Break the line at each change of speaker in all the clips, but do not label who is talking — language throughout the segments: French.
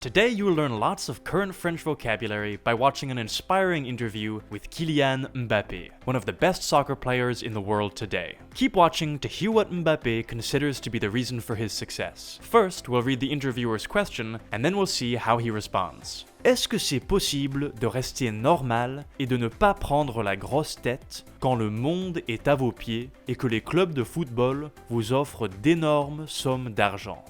Today you will learn lots of current French vocabulary by watching an inspiring interview with Kylian Mbappé, one of the best soccer players in the world today. Keep watching to hear what Mbappé considers to be the reason for his success. First, we'll read the interviewer's question, and then we'll see how he responds. Est-ce que c'est possible de rester normal et de ne pas prendre la grosse tête quand le monde est à vos pieds et que les clubs de football vous offrent d'énormes sommes d'argent?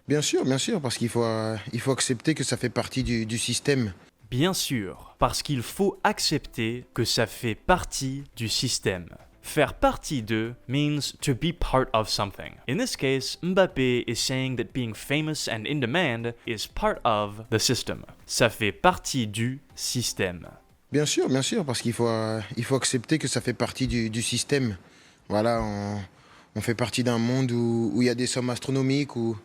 Bien sûr, parce qu'il faut accepter que ça fait partie du système.
Bien sûr, parce qu'il faut accepter que ça fait partie du système. Faire partie de means to be part of something. In this case, Mbappé is saying that being famous and in demand is part of the system. Ça fait partie du système.
Bien sûr, parce qu'il faut accepter que ça fait partie du système. Voilà, on fait partie d'un monde où il y a des sommes astronomiques, où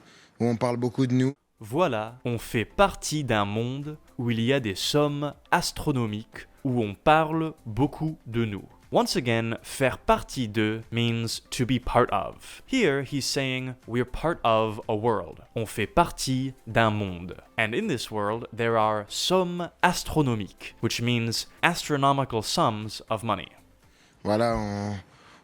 on parle beaucoup de nous.
Voilà, on fait partie d'un monde où il y a des sommes astronomiques, où on parle beaucoup de nous. Once again, faire partie de means to be part of. Here, he's saying we're part of a world. On fait partie d'un monde. And in this world, there are sommes astronomiques, which means astronomical sums of money.
Voilà,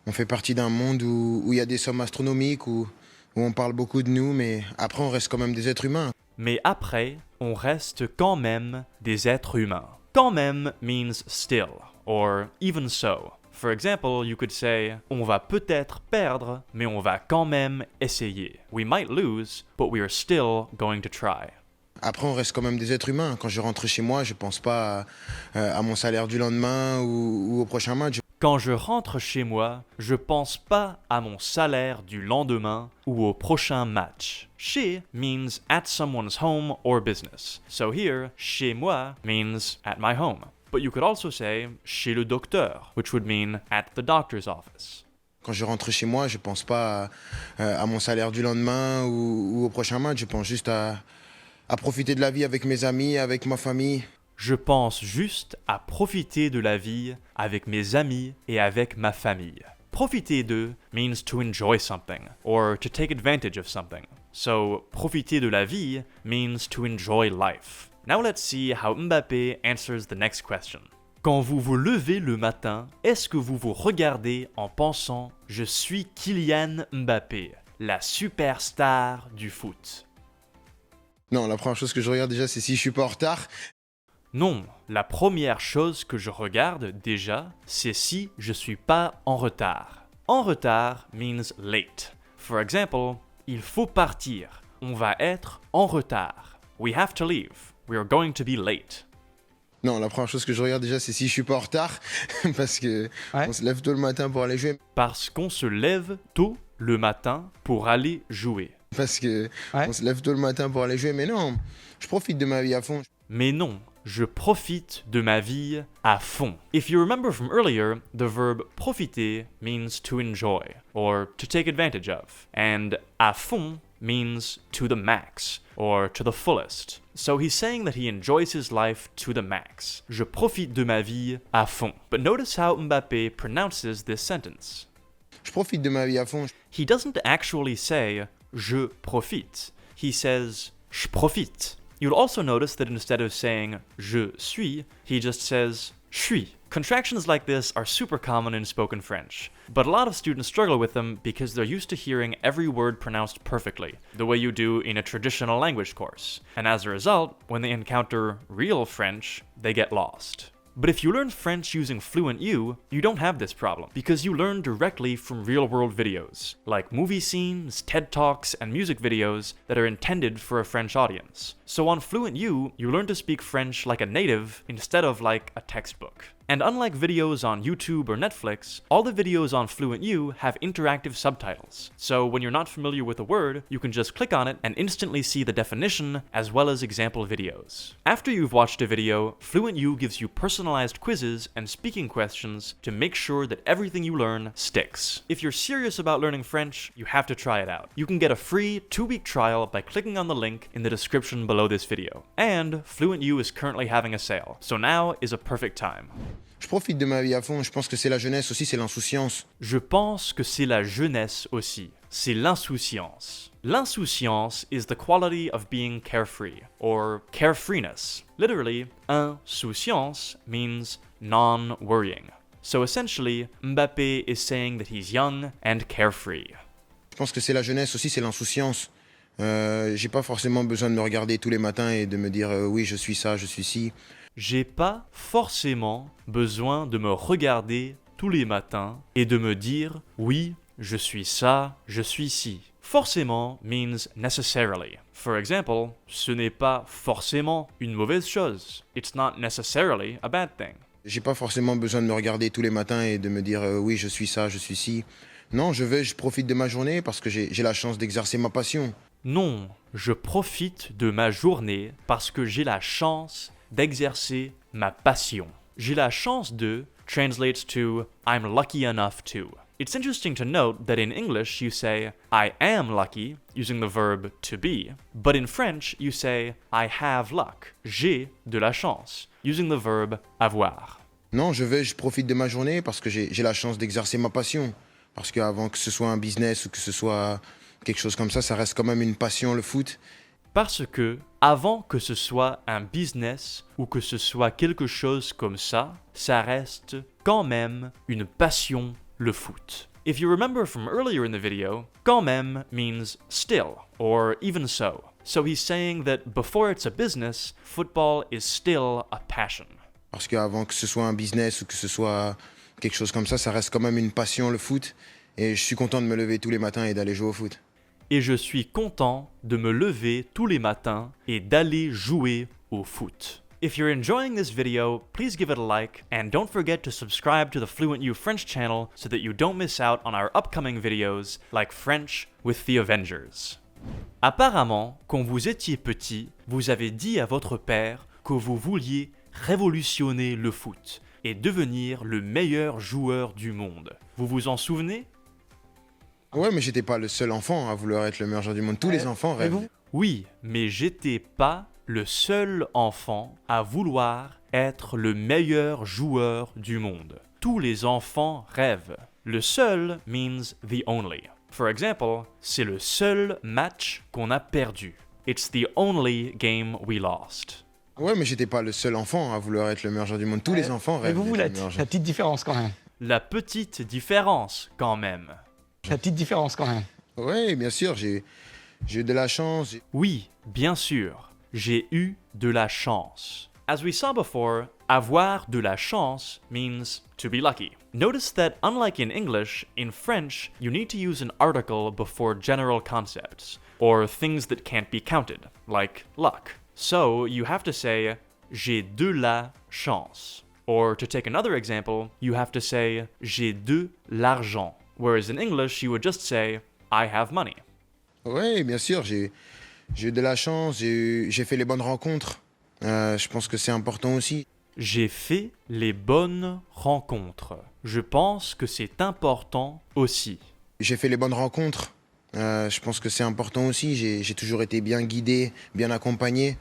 on fait partie d'un monde où il y a des sommes astronomiques, où on parle beaucoup de nous, mais après on reste quand même des êtres humains.
Mais après, on reste quand même des êtres humains. Quand même means still, or even so. For example, you could say, on va peut-être perdre, mais on va quand même essayer. We might lose, but we are still going to try.
Après on reste quand même des êtres humains. Quand je rentre chez moi, je pense pas à mon salaire du lendemain ou au prochain match.
Quand je rentre chez moi, je pense pas à mon salaire du lendemain ou au prochain match. Chez means at someone's home or business. So here, chez moi means at my home. But you could also say chez le docteur, which would mean at the doctor's office.
Quand je rentre chez moi, je pense pas à mon salaire du lendemain ou au prochain match. Je pense juste à profiter de la vie avec mes amis, avec ma famille.
Je pense juste à profiter de la vie avec mes amis et avec ma famille. Profiter de means to enjoy something, or to take advantage of something. So, profiter de la vie means to enjoy life. Now let's see how Mbappé answers the next question. Quand vous vous levez le matin, est-ce que vous vous regardez en pensant « Je suis Kylian Mbappé, la superstar du foot ».
Non, la première chose que je regarde déjà, c'est si je suis pas en retard.
Non, la première chose que je regarde déjà, c'est si je suis pas en retard. En retard means late. For example, il faut partir. On va être en retard. We have to leave. We are going to be late.
Non, la première chose que je regarde déjà, c'est si je suis pas en retard, parce que on se lève tôt le matin pour aller jouer.
Parce qu'on se lève tôt le matin pour aller jouer.
Parce que on se lève tôt le matin pour aller jouer, mais non, je profite de ma vie à fond.
Mais non, je profite de ma vie à fond. If you remember from earlier, the verb profiter means to enjoy, or to take advantage of. And à fond means to the max, or to the fullest. So he's saying that he enjoys his life to the max. Je profite de ma vie à fond. But notice how Mbappé pronounces this sentence.
Je profite de ma vie à fond.
He doesn't actually say je profite. He says je profite. You'll also notice that instead of saying je suis, he just says suis. Contractions like this are super common in spoken French, but a lot of students struggle with them because they're used to hearing every word pronounced perfectly, the way you do in a traditional language course. And as a result, when they encounter real French, they get lost. But if you learn French using Fluent U, you don't have this problem, because you learn directly from real-world videos, like movie scenes, TED Talks, and music videos that are intended for a French audience. So on Fluent U, you learn to speak French like a native instead of like a textbook. And unlike videos on YouTube or Netflix, all the videos on Fluent U have interactive subtitles. So when you're not familiar with a word, you can just click on it and instantly see the definition as well as example videos. After you've watched a video, Fluent U gives you personalized quizzes and speaking questions to make sure that everything you learn sticks. If you're serious about learning French, you have to try it out. You can get a free 2-week trial by clicking on the link in the description below this video. And Fluent U is currently having a sale, so now is a perfect time.
Je profite de ma vie à fond. Je pense que c'est la jeunesse aussi, c'est l'insouciance.
Je pense que c'est la jeunesse aussi. c'est l'insouciance. L'insouciance is the quality of being carefree, or carefreeness. Literally, insouciance means non-worrying. So essentially, Mbappé is saying that he's young and carefree.
Je pense que c'est la jeunesse aussi, c'est l'insouciance. J'ai pas forcément besoin de me regarder tous les matins et de me dire oui, je suis ça, je suis ci.
J'ai pas forcément besoin de me regarder tous les matins et de me dire oui, je suis ça, je suis ci. Forcément means necessarily. For example, ce n'est pas forcément une mauvaise chose. It's not necessarily a bad thing.
J'ai pas forcément besoin de me regarder tous les matins et de me dire oui, je suis ça, je suis ci. Non, je profite de ma journée parce que j'ai la chance d'exercer ma passion.
Non, je profite de ma journée parce que j'ai la chance d'exercer ma passion. J'ai la chance de translates to I'm lucky enough to. It's interesting to note that in English you say I am lucky using the verb to be, but in French you say I have luck. J'ai de la chance using the verb avoir.
Non, je profite de ma journée parce que j'ai la chance d'exercer ma passion. Parce qu'avant que ce soit un business ou que ce soit quelque chose comme ça reste quand même une passion, le foot.
Parce que, avant que ce soit un business ou que ce soit quelque chose comme ça reste quand même une passion, le foot. If you remember from earlier in the video, quand même means still, or even so. So he's saying that before it's a business, football is still a passion.
Parce qu'avant que ce soit un business ou que ce soit quelque chose comme ça reste quand même une passion, le foot. Et je suis content de me lever tous les matins et d'aller jouer au foot.
Et je suis content de me lever tous les matins et d'aller jouer au foot. If you're enjoying this video, please give it a like, and don't forget to subscribe to the Fluent U French channel so that you don't miss out on our upcoming videos like French with the Avengers. Apparemment, quand vous étiez petit, vous avez dit à votre père que vous vouliez révolutionner le foot et devenir le meilleur joueur du monde. Vous vous en souvenez?
Ouais, mais j'étais pas le seul enfant à vouloir être le meilleur joueur du monde. Tous les enfants rêvent.
Oui, mais j'étais pas le seul enfant à vouloir être le meilleur joueur du monde. Tous les enfants rêvent. Le seul means the only. For example, c'est le seul match qu'on a perdu. It's the only game we lost.
Ouais, mais j'étais pas le seul enfant à vouloir être le meilleur joueur du monde. Tous les enfants rêvent.
Mais vous l'êtes. La petite différence quand même.
La petite différence quand même.
La petite différence quand même.
Ouais, bien sûr, j'ai eu de la chance.
Oui, bien sûr, j'ai eu de la chance. As we saw before, avoir de la chance means to be lucky. Notice that unlike in English, in French, you need to use an article before general concepts, or things that can't be counted, like luck. So you have to say, j'ai de la chance. Or to take another example, you have to say, j'ai de l'argent. Whereas in English, you would just say, I have money.
Ouais, bien sûr, j'ai eu de la chance, j'ai fait les bonnes rencontres. Je pense que c'est important aussi.
J'ai fait les bonnes rencontres. Je pense que c'est important aussi.
J'ai fait les bonnes rencontres. Je pense que c'est important aussi. J'ai toujours été bien guidé, bien accompagné.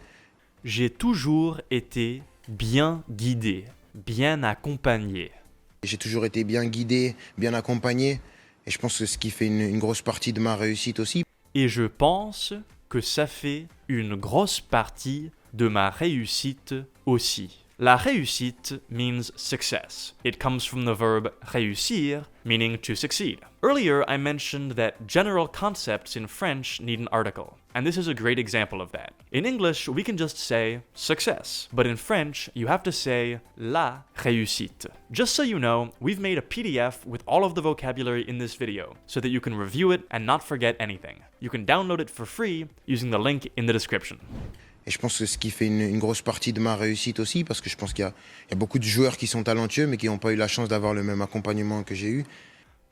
J'ai toujours été bien guidé, bien accompagné.
J'ai toujours été bien guidé, bien accompagné. Et je pense que c'est ce qui fait une grosse partie de ma réussite aussi.
Et je pense que ça fait une grosse partie de ma réussite aussi. La réussite means success. It comes from the verb réussir, meaning to succeed. Earlier, I mentioned that general concepts in French need an article, and this is a great example of that. In English, we can just say success, but in French, you have to say la réussite. Just so you know, we've made a PDF with all of the vocabulary in this video, so that you can review it and not forget anything. You can download it for free using the link in the description.
Et je pense que c'est ce qui fait une grosse partie de ma réussite aussi, parce que je pense qu'il y a beaucoup de joueurs qui sont talentueux, mais qui n'ont pas eu la chance d'avoir le même accompagnement que j'ai eu.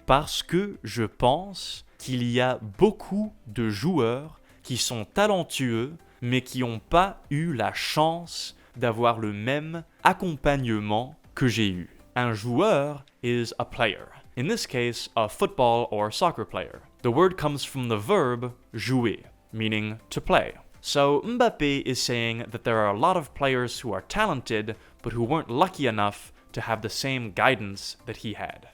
Parce que je pense qu'il y a beaucoup de joueurs qui sont talentueux, mais qui n'ont pas eu la chance d'avoir le même accompagnement que j'ai eu. Un joueur is a player. In this case, a football or soccer player. The word comes from the verb jouer, meaning to play. So Mbappé is saying that there are a lot of players who are talented, but who weren't lucky enough to have the same guidance that he had.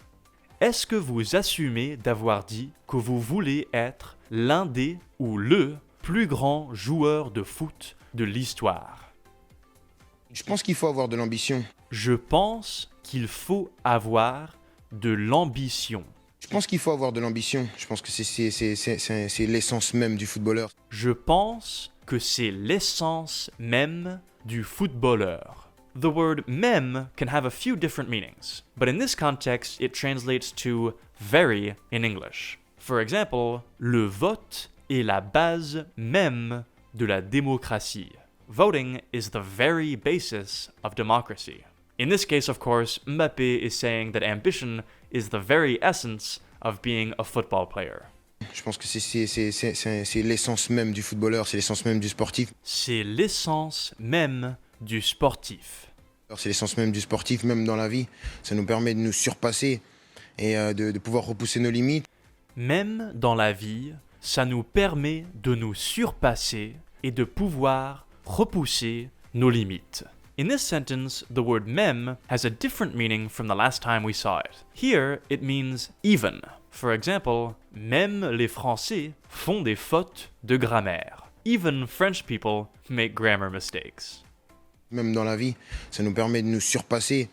Est-ce que vous assumez d'avoir dit que vous voulez être l'un des ou le plus grand joueur de foot de l'histoire?
Je pense qu'il faut avoir de l'ambition.
Je pense qu'il faut avoir de l'ambition.
Je pense qu'il faut avoir de l'ambition. Je pense que c'est l'essence même du footballeur.
Je pense que c'est l'essence même du footballeur. The word même can have a few different meanings, but in this context it translates to very in English. For example, le vote est la base même de la démocratie. Voting is the very basis of democracy. In this case, of course, Mbappé is saying that ambition is the very essence of being a football player.
Je pense que c'est l'essence même du footballeur, c'est l'essence même du sportif.
C'est l'essence même du sportif.
C'est l'essence même du sportif, même dans la vie. Ça nous permet de nous surpasser et de pouvoir repousser nos limites.
Même dans la vie, ça nous permet de nous surpasser et de pouvoir repousser nos limites. In this sentence, the word même has a different meaning from the last time we saw it. Here, it means even. For example, même les Français font des fautes de grammaire. Even French people make grammar mistakes.
Même dans la vie, ça nous permet de nous surpasser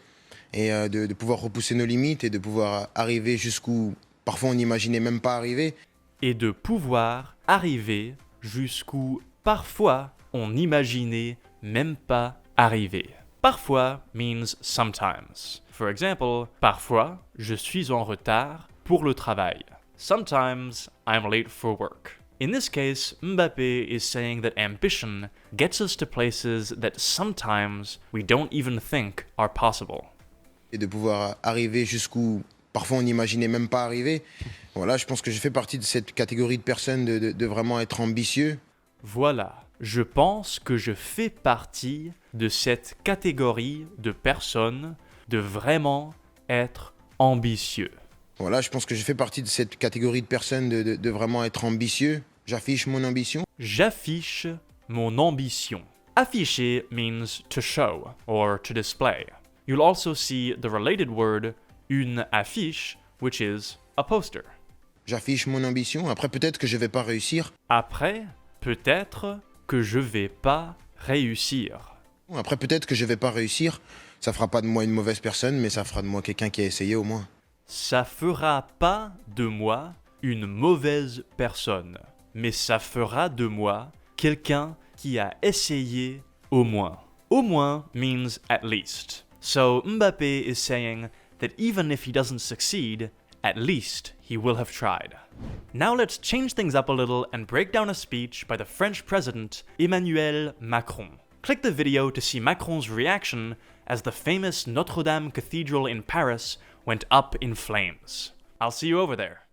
et de pouvoir repousser nos limites et de pouvoir arriver jusqu'où parfois on n'imaginait même pas arriver.
Et de pouvoir arriver jusqu'où parfois on n'imaginait même pas arriver. Parfois means sometimes. For example, parfois je suis en retard pour le travail. Sometimes I'm late for work. In this case, Mbappé is saying that ambition gets us to places that sometimes we don't even think are possible.
Et de pouvoir arriver jusqu'où parfois on n'imaginait même pas arriver. Voilà, je pense que je fais partie de cette catégorie de personnes de vraiment être ambitieux.
Voilà, je pense que je fais partie de cette catégorie de personnes de vraiment être ambitieux.
Voilà, je pense que je fais partie de cette catégorie de personnes de vraiment être ambitieux. J'affiche mon ambition.
J'affiche mon ambition. Afficher means to show or to display. You'll also see the related word une affiche, which is a poster.
J'affiche mon ambition. Après, peut-être que je vais pas réussir.
Après, peut-être que je vais pas réussir.
Après, peut-être que je vais pas réussir. Ça fera pas de moi une mauvaise personne, mais ça fera de moi quelqu'un qui a essayé au moins.
Ça fera pas de moi une mauvaise personne, mais ça fera de moi quelqu'un qui a essayé au moins. Au moins means at least. So Mbappé is saying that even if he doesn't succeed, at least he will have tried. Now let's change things up a little and break down a speech by the French president Emmanuel Macron. Click the video to see Macron's reaction as the famous Notre Dame Cathedral in Paris went up in flames. I'll see you over there.